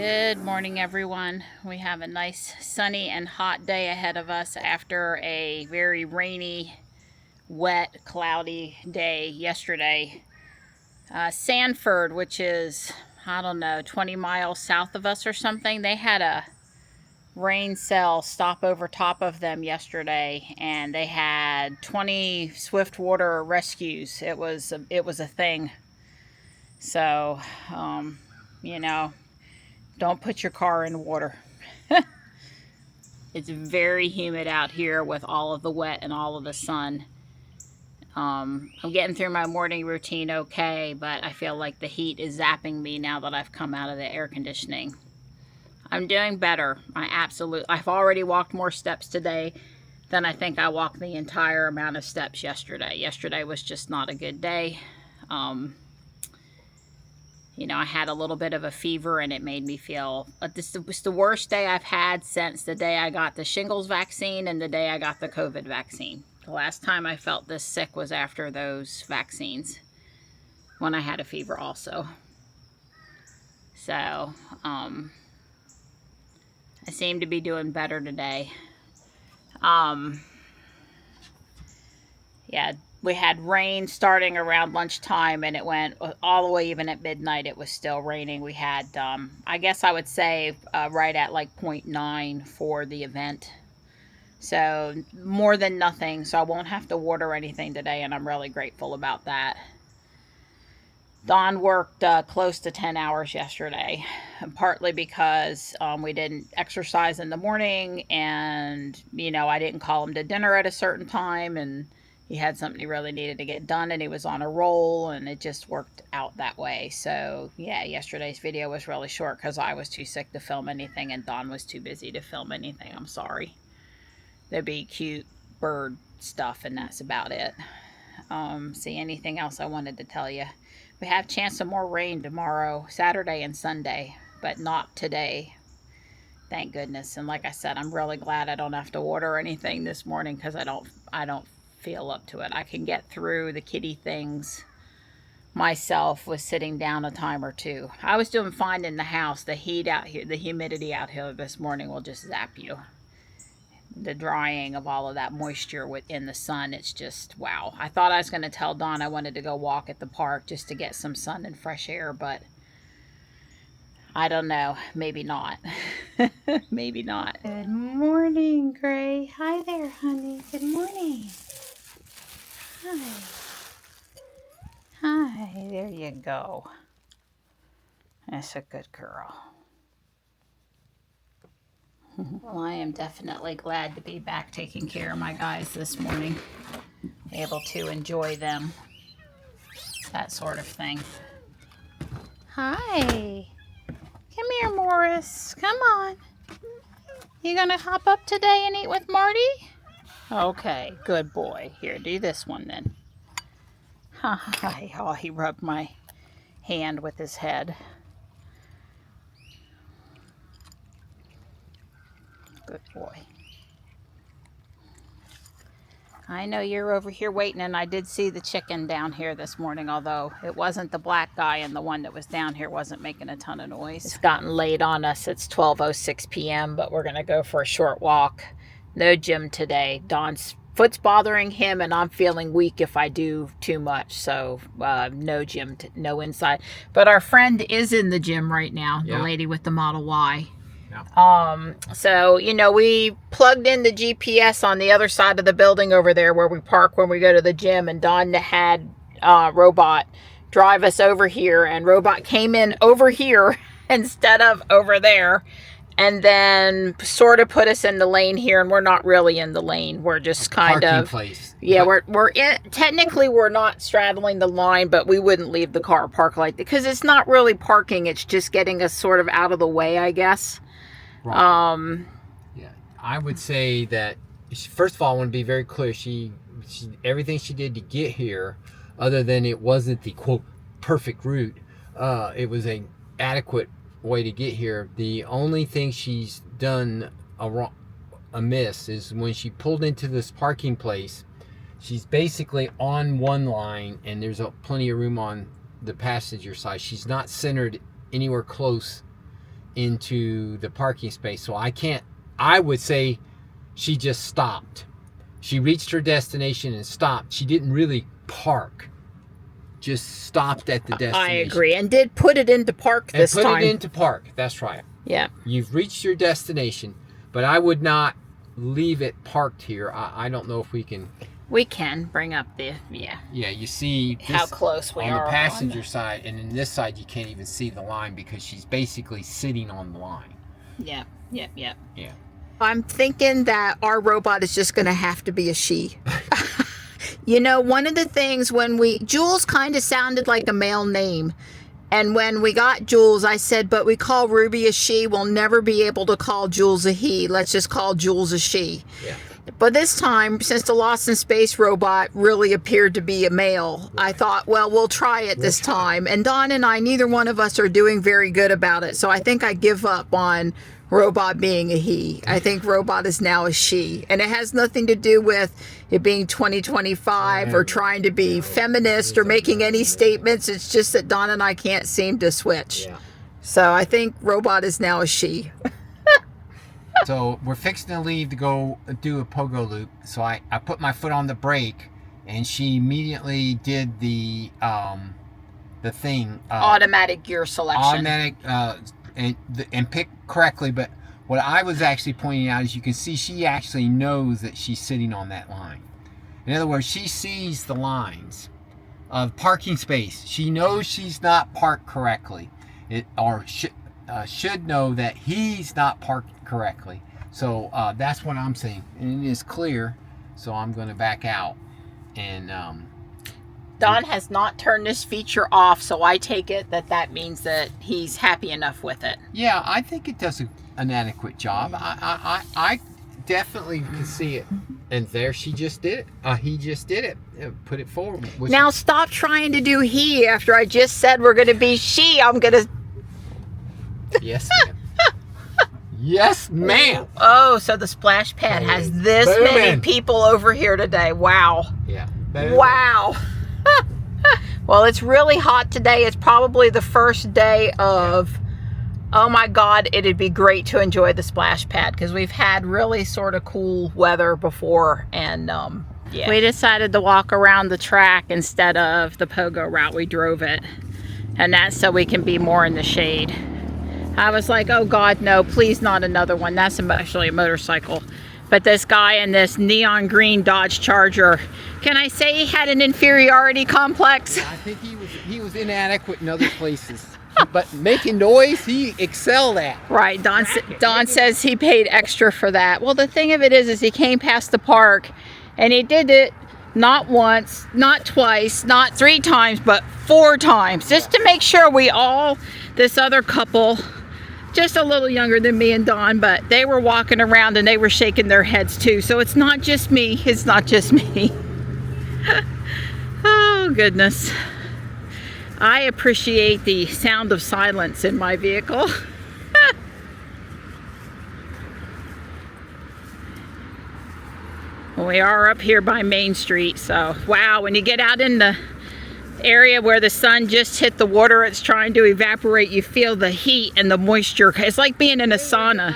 Good morning, everyone. We have a nice sunny and hot day ahead of us after a very rainy, wet, cloudy day yesterday. Sanford, which is, I don't know, 20 miles south of us or something, they had a rain cell stop over top of them yesterday, and they had 20 swiftwater rescues. It was a thing. So, you know, don't put your car in water. It's very humid out here with all of the wet and all of the sun. I'm getting through my morning routine okay, but I feel like the heat is zapping me now that I've come out of the air conditioning. I'm doing better. I've already walked more steps today than I think I walked the entire amount of steps yesterday. Yesterday was just not a good day. You know, I had a little bit of a fever and it made me feel, this was the worst day I've had since the day I got the shingles vaccine and the day I got the COVID vaccine. The last time I felt this sick was after those vaccines, when I had a fever also. So, I seem to be doing better today. Yeah, we had rain starting around lunchtime and it went all the way, even at midnight it was still raining. We had, I guess I would say right at like 0.9 for the event. So more than nothing, so I won't have to water anything today, and I'm really grateful about that. Dawn worked close to 10 hours yesterday, partly because we didn't exercise in the morning, and, you know, I didn't call him to dinner at a certain time, and he had something he really needed to get done, and he was on a roll, and it just worked out that way. So, yeah, yesterday's video was really short because I was too sick to film anything, and Dawn was too busy to film anything. I'm sorry. There'd be cute bird stuff, and that's about it. See, anything else I wanted to tell you? We have a chance of more rain tomorrow, Saturday and Sunday, but not today. Thank goodness. And like I said, I'm really glad I don't have to water anything this morning because I don't feel up to it. I can get through the kitty things myself with sitting down a time or two. I was doing fine in the house. The heat out here, the humidity out here this morning will just zap you. The drying of all of that moisture within the sun, it's just wow. I thought I was going to tell Dawn I wanted to go walk at the park just to get some sun and fresh air, but I don't know, maybe not. Maybe not. Good morning, Gray. Hi there, honey. Good morning. Hi. Hi, there you go. That's a good girl. Well, I am definitely glad to be back taking care of my guys this morning. Able to enjoy them. That sort of thing. Hi. Come here, Morris. Come on. You gonna hop up today and eat with Marty? Okay, good boy. Here, do this one then. Hi. Oh, he rubbed my hand with his head. Good boy. I know you're over here waiting, and I did see the chicken down here this morning, although it wasn't the black guy, and the one that was down here wasn't making a ton of noise. It's gotten late on us. It's 12:06 p.m., but we're going to go for a short walk. No gym today. Dawn's foot's bothering him, and I'm feeling weak if I do too much, so no gym, no inside. But our friend is in the gym right now, the lady with the Model Y. Yeah. So, you know, we plugged in the GPS on the other side of the building over there where we park when we go to the gym, and Dawn had Robot drive us over here, and Robot came in over here instead of over there, and then sort of put us in the lane here, and we're not really in the lane. We're just kind of place. Yeah, we're in, technically we're not straddling the line, but we wouldn't leave the car parked like that because it's not really parking. It's just getting us sort of out of the way, I guess. Right. Yeah, I would say that first of all, I want to be very clear. She everything she did to get here, other than it wasn't the quote perfect route, it was an adequate way to get here. The only thing she's done amiss is when she pulled into this parking place. She's basically on one line, and there's plenty of room on the passenger side. She's not centered anywhere close into the parking space. So I would say she just stopped. She reached her destination and stopped. She didn't really park. Just stopped at the destination. I agree. And did put it into park this time. And put it into park. That's right. Yeah. You've reached your destination, but I would not leave it parked here. I don't know if we can. We can bring up the, yeah. Yeah, you see this, how close we on are the passenger side, and in this side you can't even see the line because she's basically sitting on the line. Yeah, yeah, yeah. Yeah. I'm thinking that our robot is just going to have to be a she. You know, one of the things Jules kind of sounded like a male name. And when we got Jules, I said, but we call Ruby a she. We'll never be able to call Jules a he. Let's just call Jules a she. Yeah. But this time, since the Lost in Space robot really appeared to be a male, I thought, well, we'll try it this time. And Don and I, neither one of us are doing very good about it. So I think I give up on robot being a he. I think robot is now a she. And it has nothing to do with it being 2025 or trying to be feminist or making any statements. It's just that Don and I can't seem to switch. Yeah. So I think robot is now a she. So we're fixing to leave to go do a pogo loop. So I put my foot on the brake, and she immediately did the thing. Automatic gear selection. Automatic and picked correctly. But what I was actually pointing out is you can see she actually knows that she's sitting on that line. In other words, she sees the lines of parking space. She knows she's not parked correctly. Should know that he's not parked correctly. So that's what I'm saying, and it is clear. So I'm going to back out. And Don has not turned this feature off, so I take it that means that he's happy enough with it. Yeah, I think it does an adequate job. I definitely can see it. And there she just did it. He just did it. Put it forward. Now stop trying to do he after I just said we're going to be she. I'm going to... Yes, ma'am. Yes, ma'am. Oh, so the splash pad has this many people over here today. Wow. Yeah. Wow. Well, it's really hot today. It's probably the first day of, oh my God, it'd be great to enjoy the splash pad because we've had really sort of cool weather before. And yeah. We decided to walk around the track instead of the pogo route. We drove it. And that's so we can be more in the shade. I was like, oh God, no, please not another one. That's actually a motorcycle. But this guy in this neon green Dodge Charger, can I say he had an inferiority complex? I think he was inadequate in other places. But making noise, he excelled at. Right, Don says he paid extra for that. Well, the thing of it is he came past the park and he did it not once, not twice, not 3 times, but 4 times. Just to make sure this other couple, just a little younger than me and Don, but they were walking around and they were shaking their heads too. So it's not just me. It's not just me. Oh, goodness. I appreciate the sound of silence in my vehicle. We are up here by Main Street, so wow, when you get out in the area where the sun just hit the water, it's trying to evaporate, you feel the heat and the moisture. It's like being in a sauna.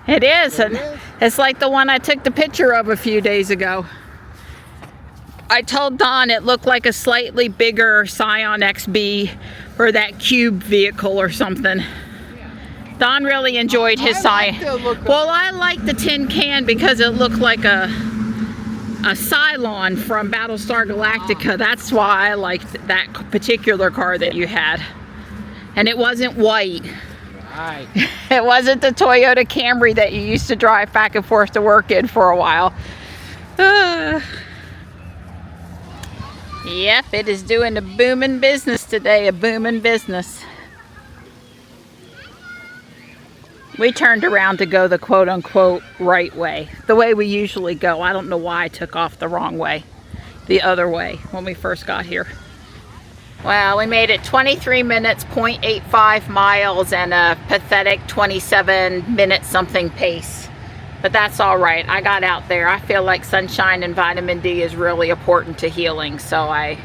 It is, and it's like the one I took the picture of a few days ago. I told Don it looked like a slightly bigger Scion XB or that Cube vehicle or something. Don really enjoyed his Scion. Well, I like the tin can because it looked like a Cylon from Battlestar Galactica. That's why I liked that particular car that you had. And it wasn't white. Right. It wasn't the Toyota Camry that you used to drive back and forth to work in for a while. Yep, it is doing a booming business today, a booming business. We turned around to go the quote-unquote right way, the way we usually go. I don't know why I took off the wrong way, the other way, when we first got here. Well, we made it 23 minutes, 0.85 miles, and a pathetic 27-minute something pace. But that's all right. I got out there. I feel like sunshine and vitamin D is really important to healing, so I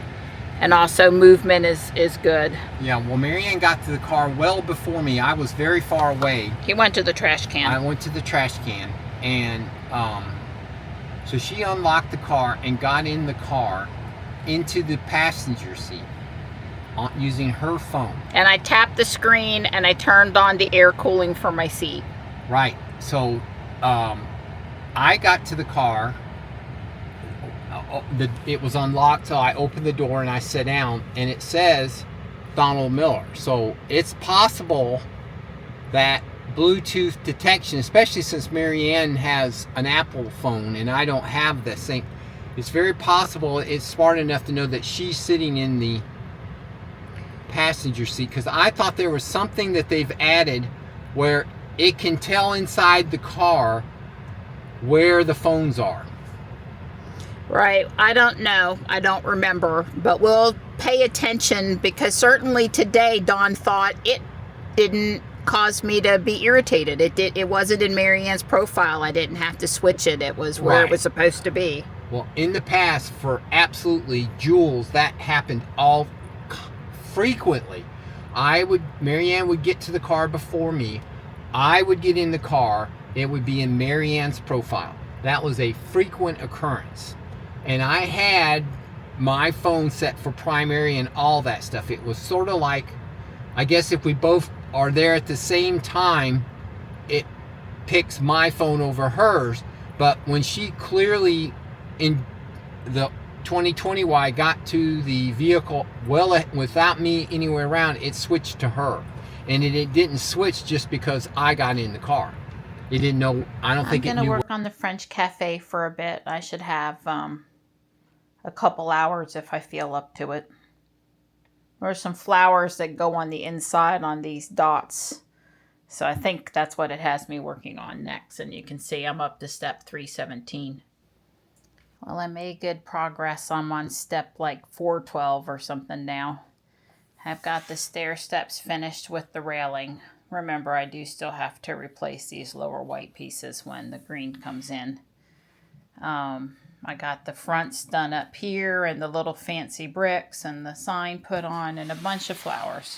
And also movement is good. Yeah, well, Marianne got to the car well before me. I was very far away. He went to the trash can. I went to the trash can, and so she unlocked the car and got in the car into the passenger seat using her phone. And I tapped the screen and I turned on the air cooling for my seat. Right. So I got to the car. It was unlocked, so I opened the door and I sat down, and it says Donald Miller. So it's possible that Bluetooth detection, especially since Marianne has an Apple phone and I don't have the same, it's very possible it's smart enough to know that she's sitting in the passenger seat, because I thought there was something that they've added where it can tell inside the car where the phones are. Right. I don't know. I don't remember. But we'll pay attention, because certainly today Dawn thought it didn't cause me to be irritated. It wasn't in Marianne's profile. I didn't have to switch it. It was where it was supposed to be. Well, in the past, for absolutely Jules, that happened all frequently. Marianne would get to the car before me. I would get in the car. It would be in Marianne's profile. That was a frequent occurrence. And I had my phone set for primary and all that stuff. It was sort of like, I guess if we both are there at the same time, it picks my phone over hers. But when she clearly, in the 2020Y, got to the vehicle well without me anywhere around, it switched to her. And it didn't switch just because I got in the car. It didn't know. I don't think it knew. I'm going to work on the French cafe for a bit. I should have a couple hours if I feel up to it. There's some flowers that go on the inside on these dots. So I think that's what it has me working on next. And you can see I'm up to step 317. Well, I made good progress. I'm on step like 412 or something now. I've got the stair steps finished with the railing. Remember, I do still have to replace these lower white pieces when the green comes in. I got the fronts done up here and the little fancy bricks and the sign put on and a bunch of flowers.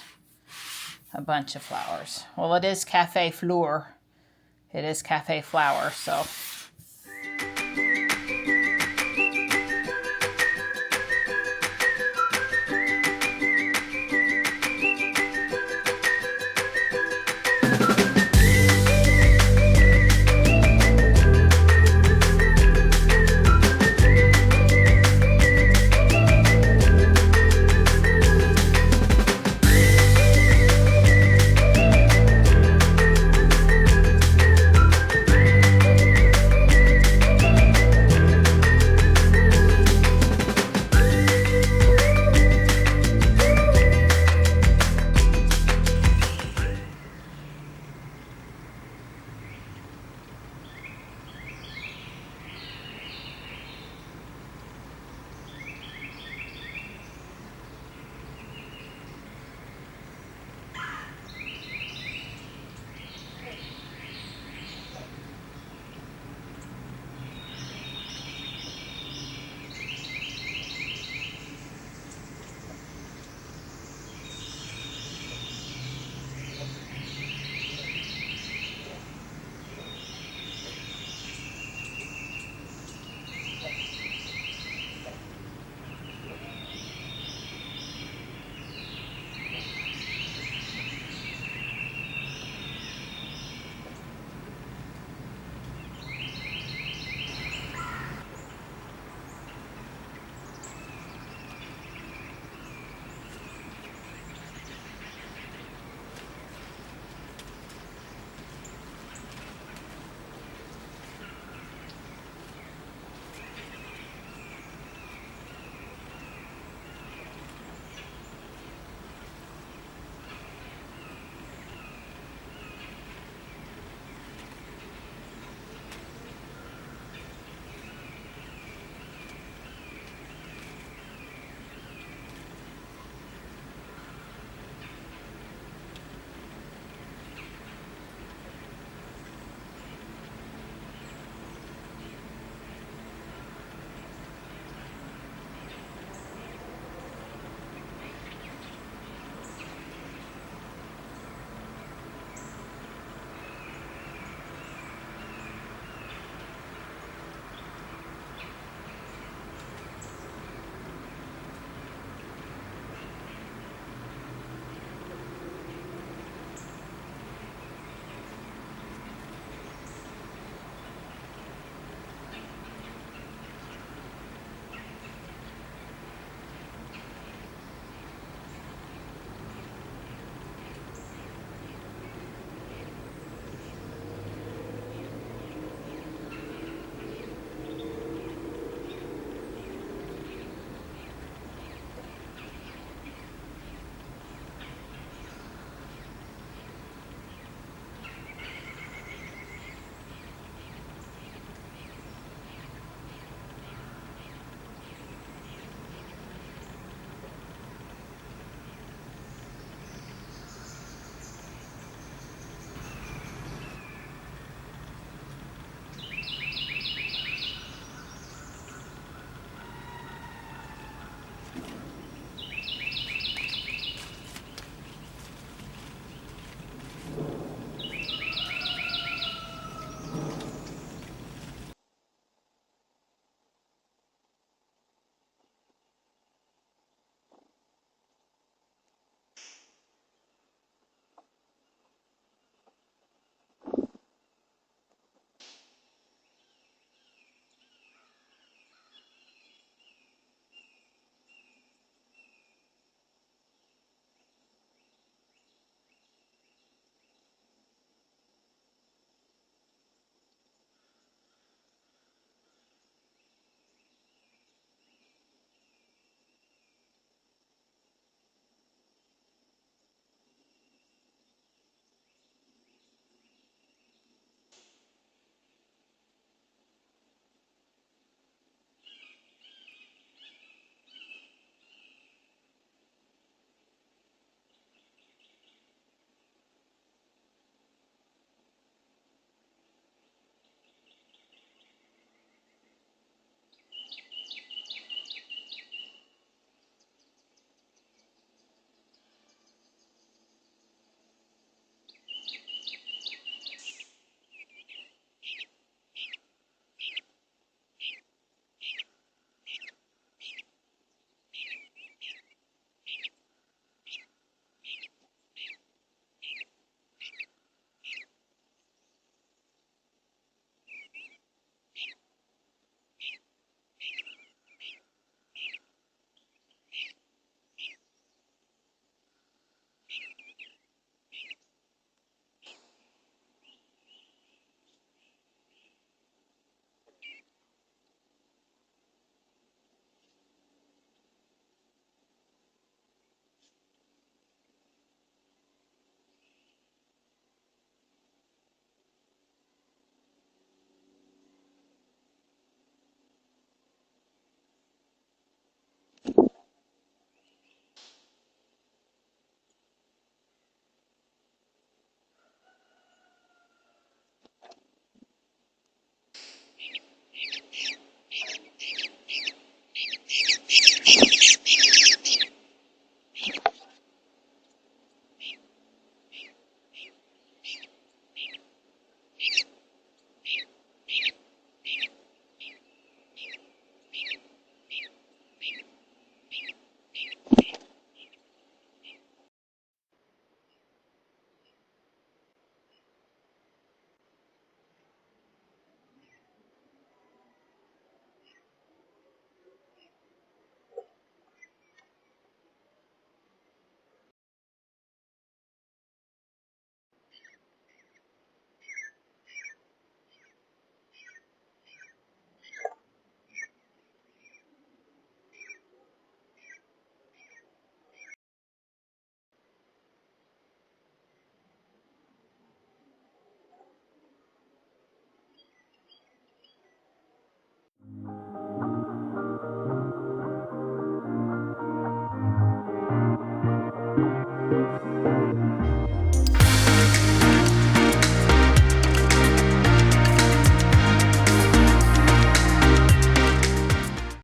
A bunch of flowers. Well, it is Cafe Fleur. It is Cafe Flower, so